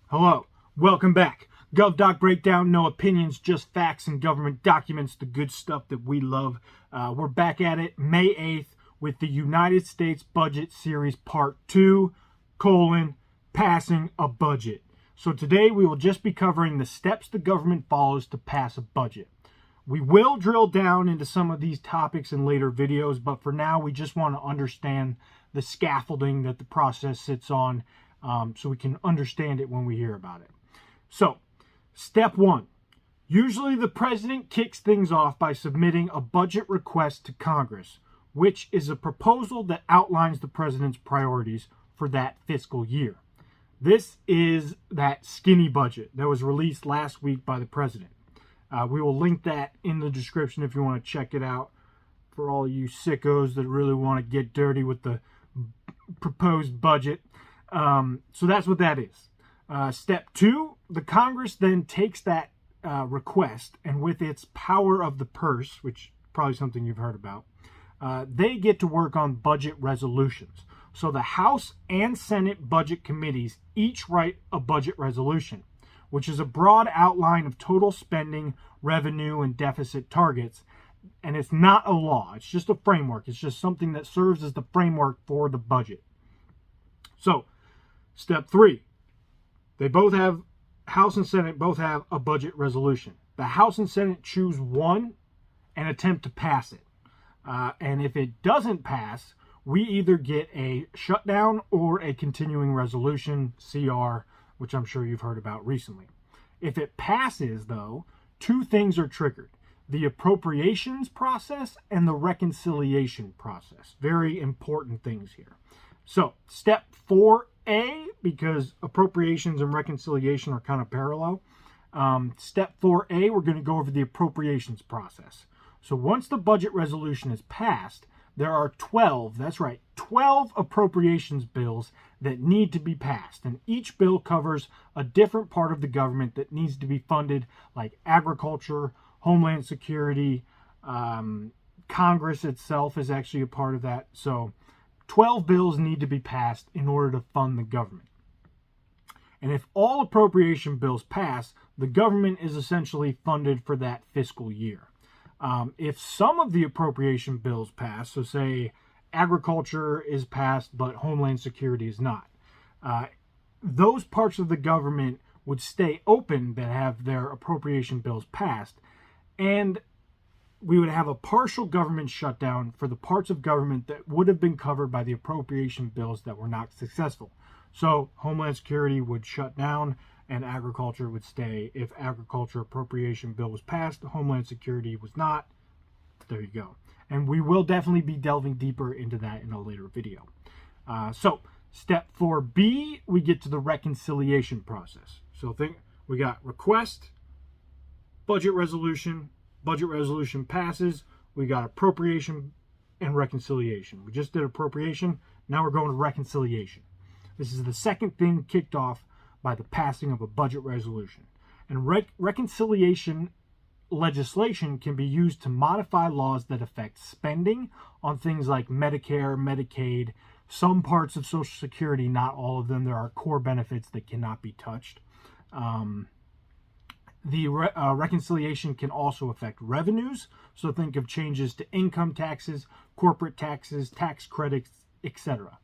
Hello, welcome back. GovDoc Breakdown, no opinions, just facts and government documents, the good stuff that we love. We're back at it May 8th with the United States Budget Series Part 2, passing a budget. So today we will just be covering the steps the government follows to pass a budget. We will drill down into some of these topics in later videos, but for now we just want to understand the scaffolding that the process sits on, so we can understand it when we hear about it. So, step one. Usually the president kicks things off by submitting a budget request to Congress, which is a proposal that outlines the president's priorities for that fiscal year. This is that skinny budget that was released last week by the president. We will link that in the description if you want to check it out for all you sickos that really want to get dirty with the proposed budget. So that's what that is. Step two, the Congress then takes that request, and with its power of the purse, which is probably something you've heard about, they get to work on budget resolutions. So the House and Senate budget committees each write a budget resolution, which is a broad outline of total spending, revenue, and deficit targets. And it's not a law. It's just a framework. It's just something that serves as the framework for the budget. So, step three. They both have, House and Senate both have a budget resolution. The House and Senate choose one and attempt to pass it. And if it doesn't pass, we either get a shutdown or a continuing resolution, CR, which I'm sure you've heard about recently. If it passes, though, two things are triggered: the appropriations process and the reconciliation process. Very important things here. So, step 4A, because appropriations and reconciliation are kind of parallel. Step 4A, we're going to go over the appropriations process. So once the budget resolution is passed, there are 12 appropriations bills that need to be passed. And each bill covers a different part of the government that needs to be funded, like agriculture, Homeland Security. Congress itself is actually a part of that. So 12 bills need to be passed in order to fund the government. And if all appropriation bills pass, the government is essentially funded for that fiscal year. If some of the appropriation bills pass, so say agriculture is passed but Homeland Security is not, those parts of the government would stay open that have their appropriation bills passed, and we would have a partial government shutdown for the parts of government that would have been covered by the appropriation bills that were not successful. So Homeland Security would shut down and agriculture would stay. If agriculture appropriation bill was passed, Homeland Security was not. There you go. And we will definitely be delving deeper into that in a later video. So step 4B, we get to the reconciliation process. So we got request, budget resolution passes, we got appropriation and reconciliation. We just did appropriation, now we're going to reconciliation. This is the second thing kicked off by the passing of a budget resolution. And reconciliation legislation can be used to modify laws that affect spending on things like Medicare, Medicaid, some parts of Social Security, not all of them. There are core benefits that cannot be touched. The reconciliation can also affect revenues. So think of changes to income taxes, corporate taxes, tax credits, etc.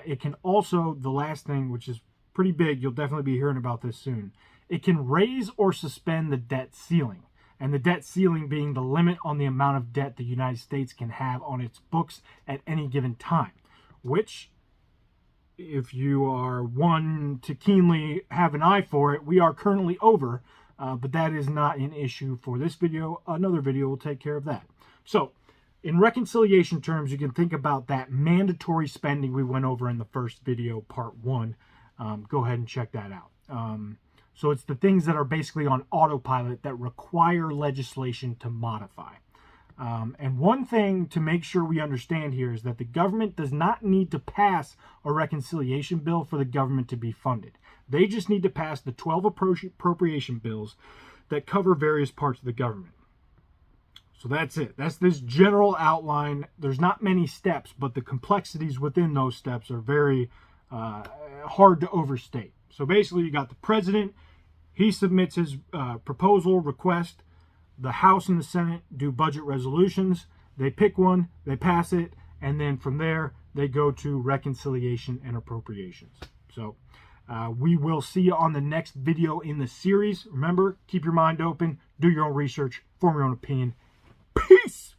It can also, the last thing, which is pretty big, you'll definitely be hearing about this soon, it can raise or suspend the debt ceiling. And the debt ceiling being the limit on the amount of debt the United States can have on its books at any given time, which, if you are one to keenly have an eye for it, we are currently over, but that is not an issue for this video. Another video will take care of that. So, in reconciliation terms, you can think about that mandatory spending we went over in the first video, part 1. Go ahead and check that out. So it's the things that are basically on autopilot that require legislation to modify. And one thing to make sure we understand here is that the government does not need to pass a reconciliation bill for the government to be funded. They just need to pass the 12 appropriation bills that cover various parts of the government. So that's it. That's this general outline. There's not many steps, but the complexities within those steps are very hard to overstate. So basically, you got the president. He submits his proposal, request. The House and the Senate do budget resolutions. They pick one, they pass it, and then from there, they go to reconciliation and appropriations. So we will see you on the next video in the series. Remember, keep your mind open, do your own research, form your own opinion. Peace!